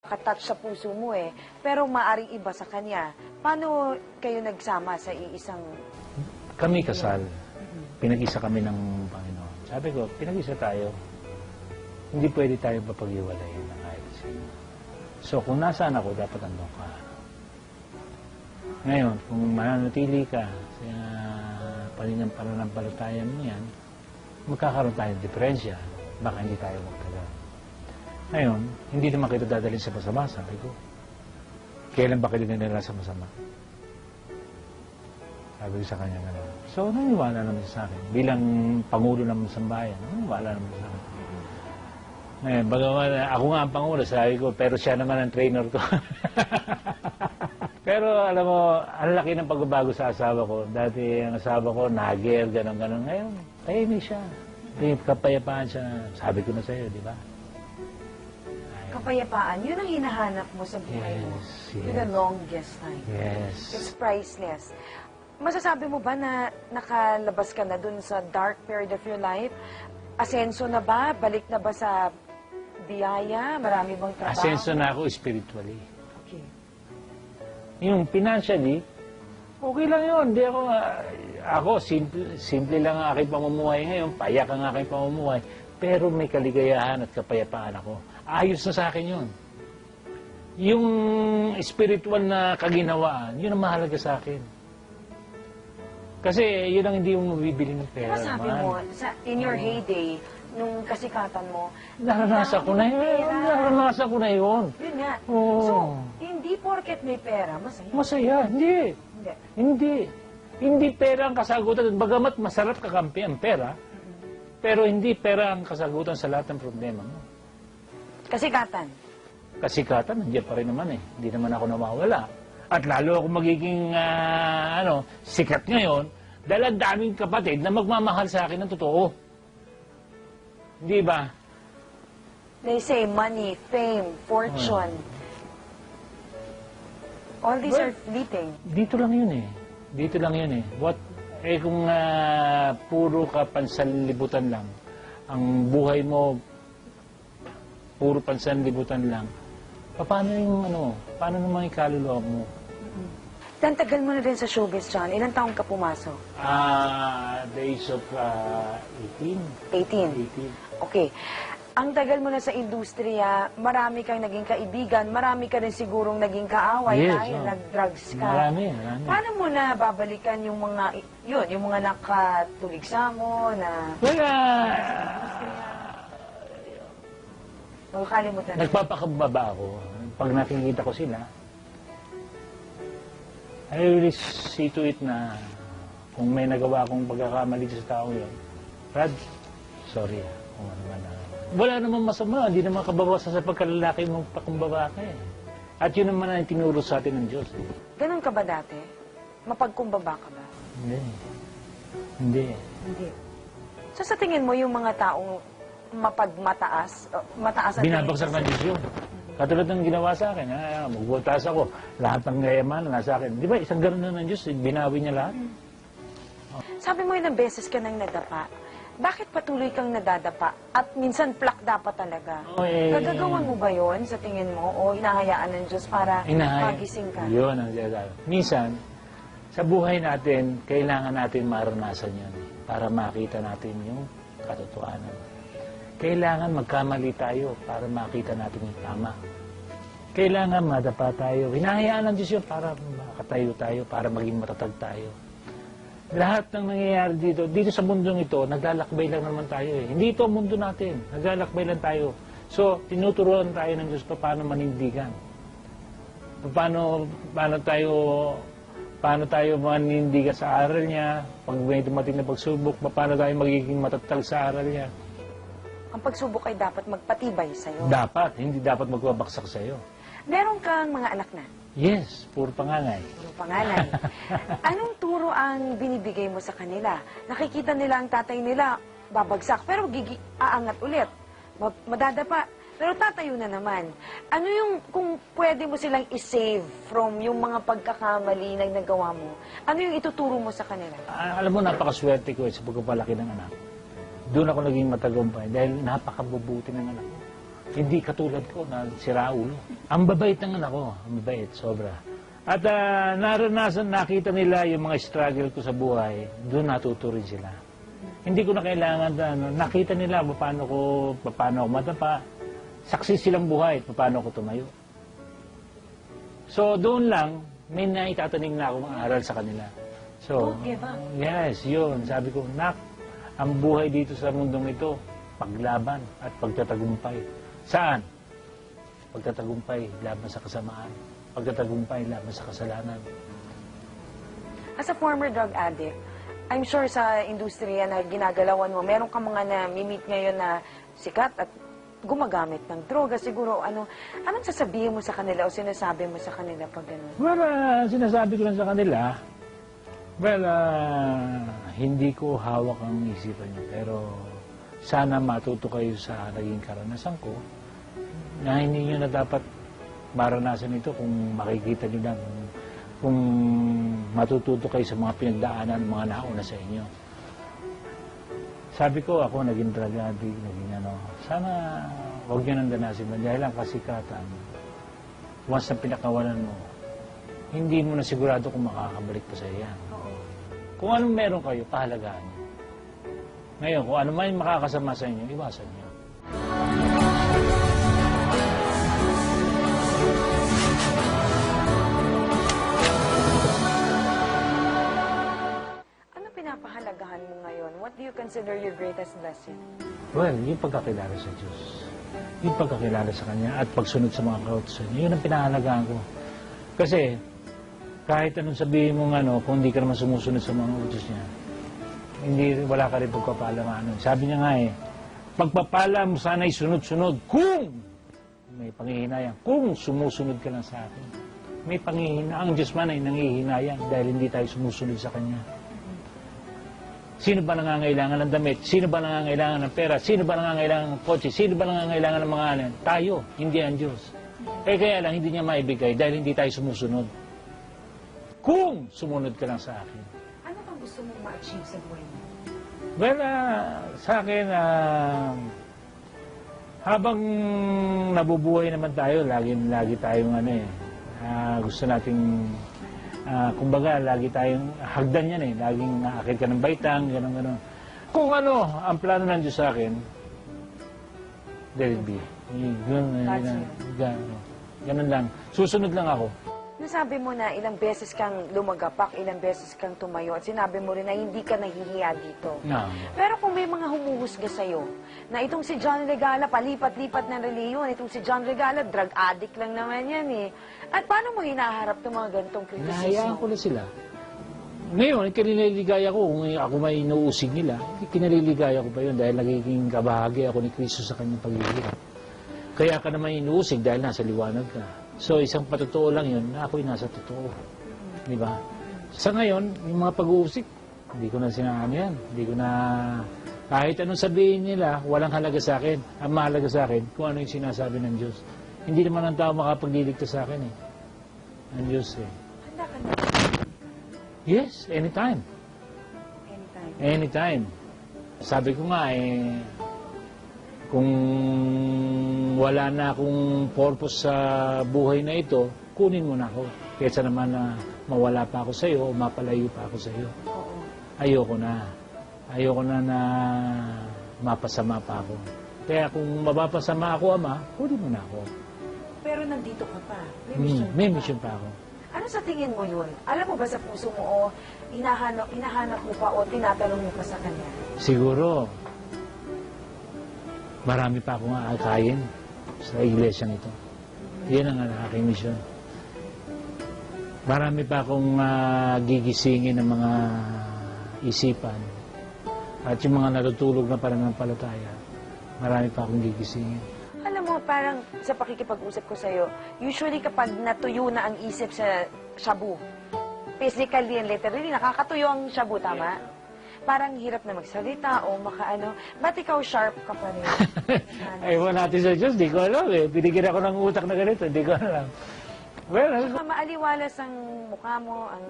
Katouch sa puso mo eh, pero maaring iba sa kanya. Paano kayo nagsama sa iisang... Kami kasal. Pinag-isa kami ng Panginoon. Sabi ko, pinag-isa tayo. Hindi pwede tayo mapag-iwalayin ng kahit sino. So, kung nasaan ako, dapat andun ka. Ngayon, kung mananatili ka sa pananampalataya mo yan, magkakaroon tayo ng diferensya. Baka hindi tayo magtagal. Ngayon, hindi naman kita dadalhin sa masama, sabi ko. Kailan ba kita dinala sa masama? Sabi ko sa kanya gano'n. So, naniwala naman sa akin. Bilang Pangulo ng Sambayan, naniwala naman sa akin. Ngayon, bagaman, ako nga ang Pangulo, sabi ko, pero siya naman ang trainer ko. Pero, alam mo, ang laki ng pagbabago sa asawa ko. Dati, ang asawa ko, nagel, gano'n-gano'n. Ngayon, tahimik siya. May kapayapaan siya. Sabi ko na sa'yo, di ba? Kapayapaan, yun ang hinahanap mo sa buhay mo. Yes. For the longest time. Yes. It's priceless. Masasabi mo ba na nakalabas ka na dun sa dark period of your life? Asenso na ba? Balik na ba sa biyaya? Marami bang trabaho? Asenso na ako spiritually. Okay. Yung financially, okay lang yun. Hindi ako simple lang ang aking pamumuhay ngayon. Payak ang aking pamumuhay. Pero may kaligayahan at kapayapaan ako. Ayos na sa akin yun. Yung spiritual na kaginawaan, yun ang mahalaga sa akin. Kasi yun ang hindi mo mabibili ng pera. Diba sabi mo, in your heyday, nung kasikatan mo, naranasan ko na yun. Naranasan ko na yun. Yun nga. Oo. So, hindi porket may pera, masaya. Masaya. Hindi. Hindi. Hindi. Hindi pera ang kasagutan. Bagamat masarap kakampi ang pera, pero hindi pera ang kasagutan sa lahat ng problema mo. Kasikatan. Kasikatan, nandiyan pa rin naman eh. Hindi naman ako nawawala. At lalo ako magiging sikat ngayon dahil ang daming kapatid na magmamahal sa akin ng totoo. Di ba? They say money, fame, fortune. All these are fleeting. Dito lang yun eh. Dito lang yun eh. Kung puro ka pansanlibutan lang, ang buhay mo puro pansanlibutan lang, paano yung paano naman yung kaluluwa mo? Tagal mo na din sa showbiz, John. Ilang taong ka pumasok? The age of 18. 18. 18. Okay. Ang tagal mo na sa industriya, marami kang naging kaibigan, marami ka rin sigurong naging kaaway Yes, dahil nag-drugs ka. Marami. Paano mo na babalikan yung mga nakatuligsa mo na... Wala. Kalimutan. Nagpapakababa ako. Pag nakikita ko sila, I really see to it na kung may nagawa akong pagkakamali sa tao yun, Brad, sorry kung ano man. Wala namang masama, hindi naman kabawasan sa pagkalalaki mong pakumbaba ka eh. At yun naman ang tinuro sa atin ng Diyos. Ganun ka ba dati? Mapagkumbaba ka ba? Hindi. So sa tingin mo yung mga taong mataas ang Binabagsak ng Diyos yun. Katulad ng ginawa sa akin, magbutas ako, lahat ng gayamanan nasa akin. Di ba, isang gano'n na ng Diyos, binawi niya lahat. Sabi mo ilang beses ka nang nadapa. Bakit patuloy kang nadadapa? At minsan plakda pa talaga. Gagagawan mo ba yon sa tingin mo? O hinahayaan ng Diyos para magising ka? Yun ang sinasabi. Minsan, sa buhay natin, kailangan natin maranasan yun para makita natin yung katotohanan. Kailangan magkamali tayo para makita natin yung tama. Kailangan madapa tayo. Hinahayaan ng Diyos yun para makatayo tayo, para maging matatag tayo. Lahat ng nangyayari dito sa mundong ito, naglalakbay lang naman tayo eh. Hindi ito ang mundo natin. Naglalakbay lang tayo. So, tinuturuan tayo ng Diyos paano manindigan. Paano tayo manindigan sa aral niya, pag may dumating na pagsubok, paano tayo magiging matatag sa aral niya. Ang pagsubok ay dapat magpatibay sa'yo. Dapat, hindi dapat magbabaksak sa'yo. Meron kang mga anak na? Yes, puro panganay. Puro panganay. Anong turo ang binibigay mo sa kanila? Nakikita nila ang tatay nila, babagsak, pero aangat ulit. Madadapa, pero tatayo na naman. Ano yung, kung pwede mo silang isave from yung mga pagkakamali na nagawa mo, ano yung ituturo mo sa kanila? Alam mo, napakaswerte ko sa pagpapalaki ng anak. Doon ako naging matagumpay dahil napakabubuti ng anak ko. Hindi katulad ko na sira ulo. Ang babait ng anak ko, ang babait, sobra. At naranasan, nakita nila yung mga struggle ko sa buhay, doon natuto rin sila. Hindi ko na kailangan nakita nila paano ako matapa, saksi silang buhay, paano ako tumayo. So doon lang, may naitatanim na akong aral sa kanila. So, Don't give up. yes, yun. Sabi ko, nak, ang buhay dito sa mundong ito, paglaban at pagtatagumpay. Saan? Pagtatagumpay laban sa kasamaan. Pagtatagumpay laban sa kasalanan. As a former drug addict, I'm sure sa industriya na ginagalawan mo, meron ka mga na-meet ngayon na sikat at gumagamit ng droga. Siguro, anong sasabihin mo sa kanila o sinasabi mo sa kanila pag gano'n? Well, sinasabi ko lang sa kanila, hindi ko hawak ang isipan niyo. Pero sana matuto kayo sa naging karanasan ko na hindi nyo na dapat maranasan ito kung makikita nyo lang. Kung matututo kayo sa mga pinagdaanan, mga nauna sa inyo. Sabi ko, ako naging drug addict, sana huwag nyo nang danasin mo. Dahil ang kasikatan, once na pinakawalan mo, hindi mo na sigurado kung makakabalik pa sa iyan. Kung anong meron kayo, pahalagaan nyo. Ngayon, kung ano man makakasama sa inyo, iwasan nyo. Ano pinapahalagahan mo ngayon? What do you consider your greatest blessing? Well, yung pagkakilala sa Diyos. Yung pagkakilala sa Kanya at pagsunod sa mga kautusan niya, yun ang pinahalagaan ko. Kasi, kahit anong sabihin mo kung hindi ka naman sumusunod sa mga utos niya, wala ka rin pagpapala. Sabi niya nga pagpapala mo sana'y sunod-sunod kung may panghihinayang, kung sumusunod ka lang sa akin. May panghihinayang, ang Diyos man ay nangihinayang dahil hindi tayo sumusunod sa Kanya. Sino ba nangangailangan ng damit? Sino ba nangangailangan ng pera? Sino ba nangangailangan ng kotse? Sino ba nangangailangan ng mga Tayo, hindi ang Diyos. Kaya lang hindi niya maibigay dahil hindi tayo sumusunod. Kung sumunod ka lang sa akin. Ano bang gusto mong ma-achieve sa buhay mo? Well, sa akin, habang nabubuhay naman tayo, lagi tayong gusto nating, kumbaga, lagi tayong hagdan yan laging aakit ka ng baitang, gano'n. Kung ang plano ng Diyos sa akin, let it be. Ganun lang. Susunod lang ako. Nasabi mo na ilang beses kang lumagapak, ilang beses kang tumayo, at sinabi mo rin na hindi ka nahihiya dito. No. Pero kung may mga humuhusga sa'yo, na itong si John Regala, palipat-lipat ng reliyon, itong si John Regala, drug addict lang naman yan At paano mo hinaharap itong mga ganitong kritisismo? Nahayaan ko na sila. Ngayon, kinaliligaya ko kung ako may inuusig nila, kinaliligaya ko pa yun dahil nagiging kabahagi ako ni Kristo sa kanyang paghihirap. Kaya ka naman inuusig dahil nasa liwanag ka. So, isang patotoo lang yun na ako'y nasa totoo. Di ba? Sa ngayon, yung mga pag-uusik, hindi ko na sinaan yan. Hindi ko na, kahit anong sabihin nila, walang halaga sa akin. Ang mahalaga sa akin, kung ano yung sinasabi ng Diyos. Hindi naman ang tao makapagliligtas sa akin Ang Diyos Handa ka na. Yes, anytime. Anytime. Anytime. Sabi ko nga kung wala na akong purpose sa buhay na ito, kunin mo na ako. Kaysa naman na mawala pa ako sa iyo o mapalayo pa ako sa iyo. Oo. Ayoko na. Ayoko na mapasama pa ako. Kaya kung mapapasama ako, Ama, kunin mo na ako. Pero nandito ka pa. May mission May ka pa. mission pa ako. Ano sa tingin mo yun? Alam mo ba sa puso mo o hinahanap mo pa o tinatanong mo pa sa kanya? Siguro, marami pa akong aakayin sa iglesyang ito. Yan ang aking mission. Marami pa akong gigisingin ng mga isipan. At yung mga natutulog na pananampalataya, marami pa akong gigisingin. Alam mo, parang sa pakikipag-usap ko sa'yo, usually kapag natuyo na ang isip sa shabu, physically and literally, nakakatuyo ang shabu, tama? Parang hirap na magsalita o makaano. Ba't ikaw sharp ka pa rin? Ewan natin sa Diyos, di ko alam Binigyan ako ng utak na ganito, di ko alam. Well, Saka maaliwalas ang mukha mo, ang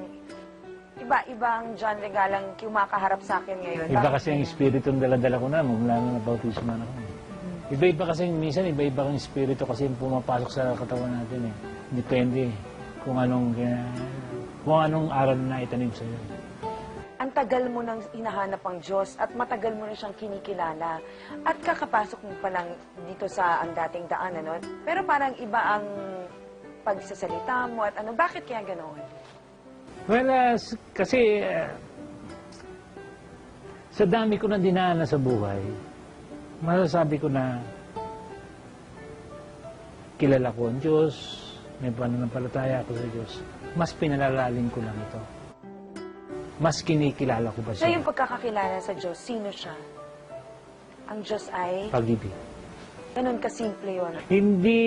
iba-iba ang John Regalang kumakaharap sa akin ngayon. iba Bakit kasi ang kaya? espiritu ng dala-dala ko na, mula na bautismo na ako. Iba-iba kasi, minsan iba-iba ang espiritu kasi yung pumapasok sa katawan natin eh. Depende kung anong aral na itanim sa'yo. Ang tagal mo nang hinahanap ang Diyos at matagal mo na siyang kinikilala. At kakapasok mo pa lang dito sa ang dating daan, ano? Pero parang iba ang pagsasalita mo at ano. Bakit kaya ganoon? Well, kasi sa dami ko na dinaanan sa buhay, masasabi ko na kilala ko ang Diyos, may pananampalataya ako sa Diyos, mas pinalalalim ko lang ito. Mas kinikilala ko ba Sa siya? iyong pagkakakilala sa Diyos, sino siya? Ang Diyos ay, Pag-ibig. ganun kasimple yun. Hindi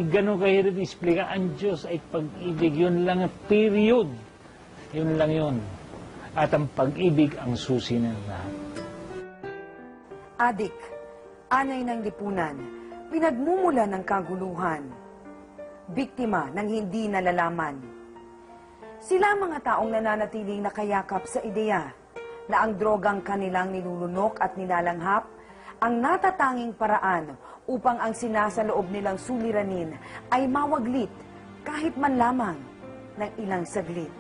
ganun kahirap i-explain. Ang Diyos ay pag-ibig. Yun lang, period. Yun lang yun. At ang pag-ibig ang susi ng lahat. Adik, anay ng lipunan, pinagmumula ng kaguluhan, biktima ng hindi nalalaman. Sila mga taong nananatiling nakayakap sa ideya na ang drogang kanilang nilulunok at nilalanghap ang natatanging paraan upang ang sinasaloob nilang suliranin ay mawaglit kahit man lamang ng ilang saglit.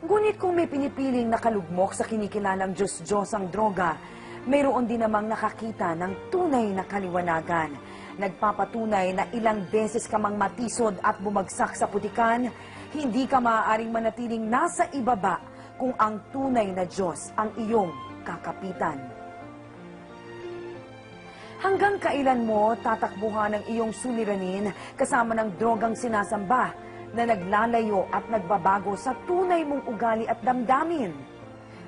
Ngunit kung may pinipiling nakalugmok sa kinikilalang Diyos-Diyos ang droga, mayroon din namang nakakita ng tunay na kaliwanagan. Nagpapatunay na ilang beses ka mang matisod at bumagsak sa putikan, hindi ka maaaring manatiling nasa ibaba kung ang tunay na Diyos ang iyong kakapitan. Hanggang kailan mo tatakbuhan ang iyong suliranin kasama ng drogang sinasamba na naglalayo at nagbabago sa tunay mong ugali at damdamin?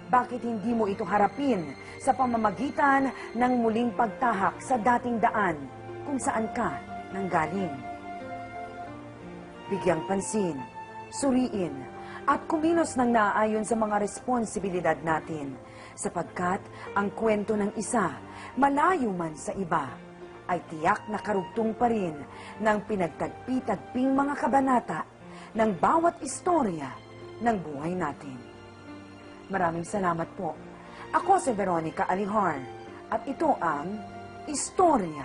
Bakit hindi mo ito harapin sa pamamagitan ng muling pagtahak sa dating daan kung saan ka nanggaling? Bigyang pansin, suriin, at kumilos ng naaayon sa mga responsibilidad natin, sapagkat ang kwento ng isa, malayo man sa iba, ay tiyak na karugtong pa rin ng pinagtagpi-tagping mga kabanata ng bawat istorya ng buhay natin. Maraming salamat po. Ako si Veronica Alihar, at ito ang Istorya